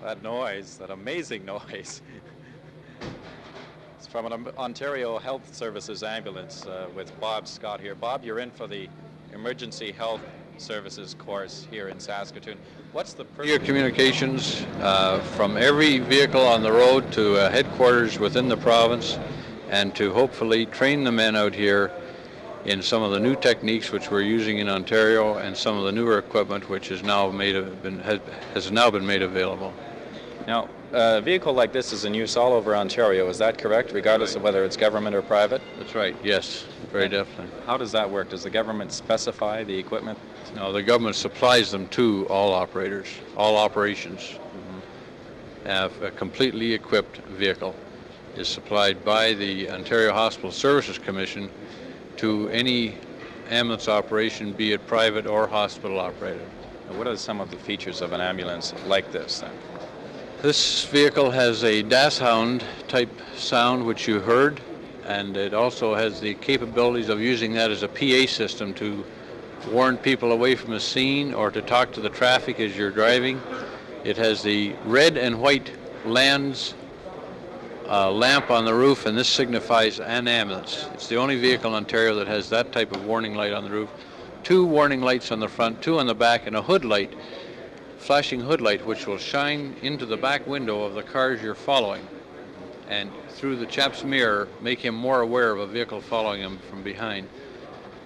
That noise, that amazing noise. It's from an Ontario Health Services ambulance with Bob Scott here. Bob, you're in for the Emergency Health Services course here in Saskatoon. What's the Your communications from every vehicle on the road to headquarters within the province, and to hopefully train the men out here in some of the new techniques which we're using in Ontario, and some of the newer equipment which has now been made available. Now, a vehicle like this is in use all over Ontario, is that correct, regardless of whether it's government or private? That's right, yes, very definitely. How does that work? Does the government specify the equipment? No, the government supplies them to all operators, all operations. A completely equipped vehicle is supplied by the Ontario Hospital Services Commission to any ambulance operation, be it private or hospital operated. Now, what are some of the features of an ambulance like this then? This vehicle has a DAS hound type sound which you heard, and it also has the capabilities of using that as a PA system to warn people away from a scene or to talk to the traffic as you're driving. It has the red and white lamp on the roof, and this signifies an ambulance. It's the only vehicle in Ontario that has that type of warning light on the roof. 2 warning lights on the front, 2 on the back, and a hood light, flashing hood light, which will shine into the back window of the cars you're following, and through the chap's mirror make him more aware of a vehicle following him from behind.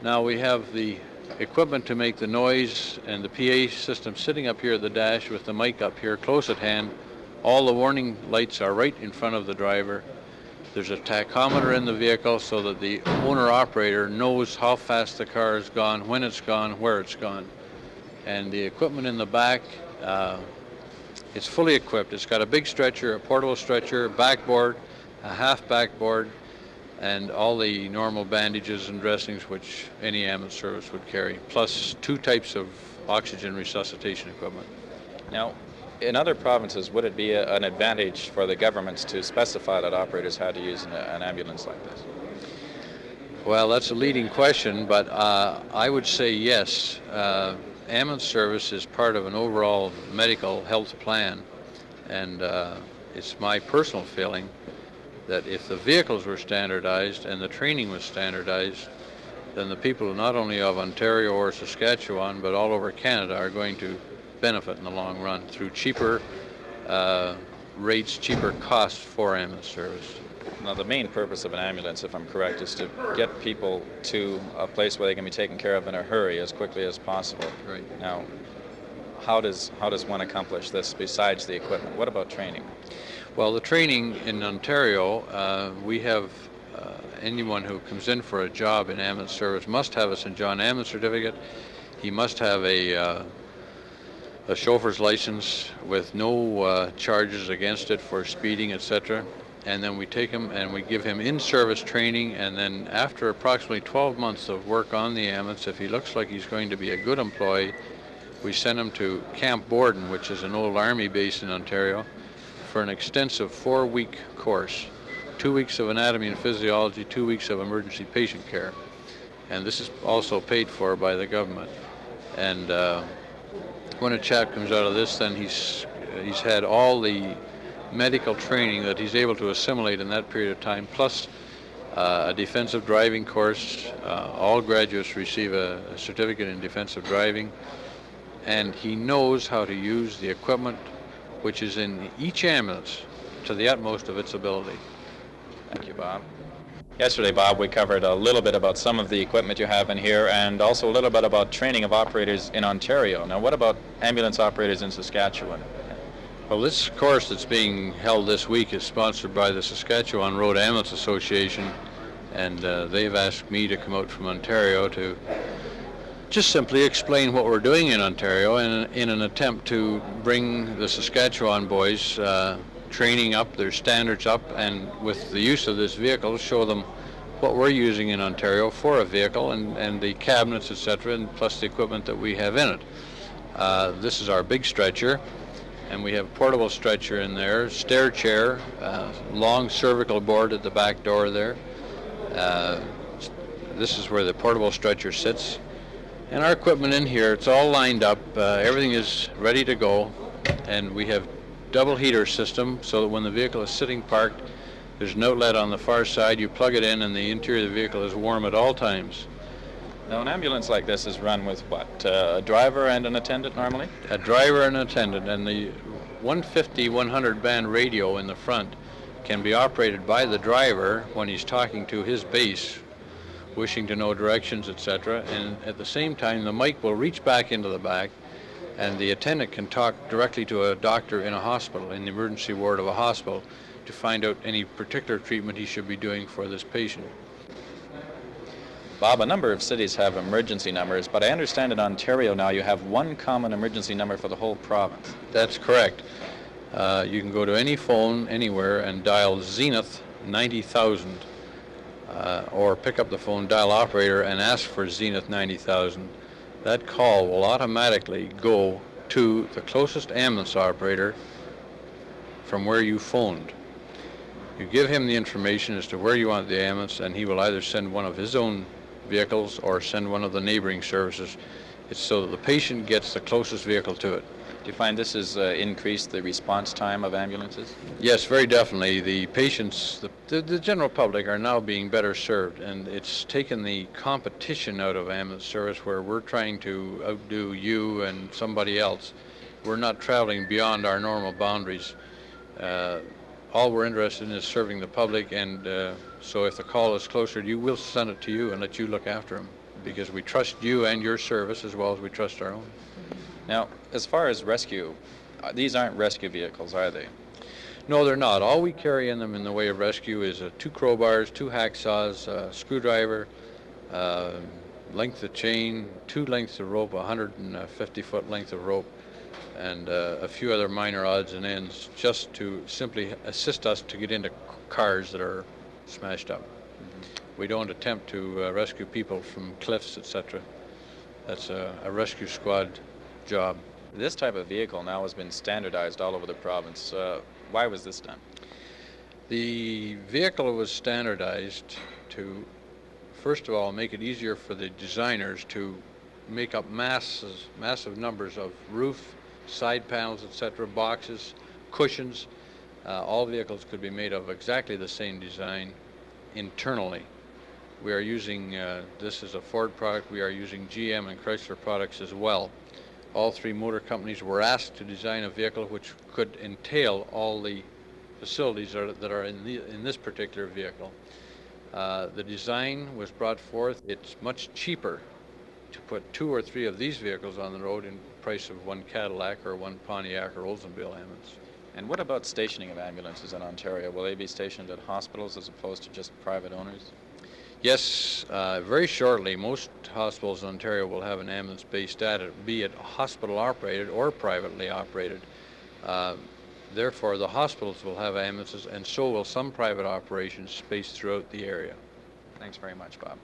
Now we have the equipment to make the noise and the PA system sitting up here at the dash with the mic up here close at hand. All the warning lights are right in front of the driver. There's a tachometer in the vehicle so that the owner-operator knows how fast the car has gone, when it's gone, where it's gone. And the equipment in the back, it's fully equipped. It's got a big stretcher, a portable stretcher, a backboard, a half backboard, and all the normal bandages and dressings which any ambulance service would carry, plus 2 types of oxygen resuscitation equipment. Now, in other provinces, would it be an advantage for the governments to specify that operators had to use an ambulance like this? Well, that's a leading question, but I would say yes. Ambulance service is part of an overall medical health plan, and it's my personal feeling that if the vehicles were standardized and the training was standardized, then the people not only of Ontario or Saskatchewan, but all over Canada are going to benefit in the long run through cheaper rates, cheaper costs for ambulance service. Now, the main purpose of an ambulance, if I'm correct, is to get people to a place where they can be taken care of in a hurry as quickly as possible. Right. Now, how does one accomplish this besides the equipment? What about training? Well, the training in Ontario, we have anyone who comes in for a job in ambulance service must have a St. John ambulance certificate. He must have a chauffeur's license with no charges against it for speeding, etc. And then we take him and we give him in-service training, and then after approximately 12 months of work on the ambulance, if he looks like he's going to be a good employee, we send him to Camp Borden, which is an old army base in Ontario, for an extensive 4-week course, 2 weeks of anatomy and physiology, 2 weeks of emergency patient care. And this is also paid for by the government. And when a chap comes out of this, then he's had all the medical training that he's able to assimilate in that period of time, plus a defensive driving course. All graduates receive a certificate in defensive driving, and he knows how to use the equipment which is in each ambulance to the utmost of its ability. Thank you, Bob. Yesterday, Bob, we covered a little bit about some of the equipment you have in here, and also a little bit about training of operators in Ontario. Now, what about ambulance operators in Saskatchewan? Well, this course that's being held this week is sponsored by the Saskatchewan Road Ambulance Association, and they've asked me to come out from Ontario to just simply explain what we're doing in Ontario in an attempt to bring the Saskatchewan boys training up, their standards up, and with the use of this vehicle, show them what we're using in Ontario for a vehicle and the cabinets, etc., and plus the equipment that we have in it. This is our big stretcher, and we have portable stretcher in there, stair chair, long cervical board at the back door there. This is where the portable stretcher sits. And our equipment in here, it's all lined up. Everything is ready to go, and we have double heater system so that when the vehicle is sitting parked, there's an outlet on the far side. You plug it in and the interior of the vehicle is warm at all times. Now, an ambulance like this is run with what? A driver and an attendant normally? A driver and an attendant, and the 150-100 band radio in the front can be operated by the driver when he's talking to his base, wishing to know directions, etc. And at the same time, the mic will reach back into the back, and the attendant can talk directly to a doctor in a hospital, in the emergency ward of a hospital, to find out any particular treatment he should be doing for this patient. Bob, a number of cities have emergency numbers, but I understand in Ontario now you have one common emergency number for the whole province. That's correct. You can go to any phone anywhere and dial Zenith 90,000, or pick up the phone, dial operator, and ask for Zenith 90,000. That call will automatically go to the closest ambulance operator from where you phoned. You give him the information as to where you want the ambulance, and he will either send one of his own vehicles or send one of the neighboring services. It's so that the patient gets the closest vehicle to it. Do you find this has increased the response time of ambulances? Yes, very definitely. The patients, the general public, are now being better served, and it's taken the competition out of ambulance service where we're trying to outdo you and somebody else. We're not traveling beyond our normal boundaries. All we're interested in is serving the public, and so if the call is closer to you, we'll send it to you and let you look after them, because we trust you and your service as well as we trust our own. Now, as far as rescue, these aren't rescue vehicles, are they? No, they're not. All we carry in them in the way of rescue is 2 crowbars, 2 hacksaws, a screwdriver, length of chain, 2 lengths of rope, 150-foot length of rope, and a few other minor odds and ends, just to simply assist us to get into cars that are smashed up. We don't attempt to rescue people from cliffs, etc. That's a rescue squad job. This type of vehicle now has been standardized all over the province. Why was this done? The vehicle was standardized to, first of all, make it easier for the designers to make up massive numbers of roof, side panels, etc., boxes, cushions. All vehicles could be made of exactly the same design internally. We are using, this is a Ford product, we are using GM and Chrysler products as well. All 3 motor companies were asked to design a vehicle which could entail all the facilities that are in this particular vehicle. The design was brought forth. It's much cheaper to put 2 or 3 of these vehicles on the road in the price of 1 Cadillac or 1 Pontiac or Oldsmobile ambulance. And what about stationing of ambulances in Ontario? Will they be stationed at hospitals as opposed to just private owners? Yes, very shortly, most hospitals in Ontario will have an ambulance based at it, be it hospital operated or privately operated. Therefore, the hospitals will have ambulances, and so will some private operations spaced throughout the area. Thanks very much, Bob.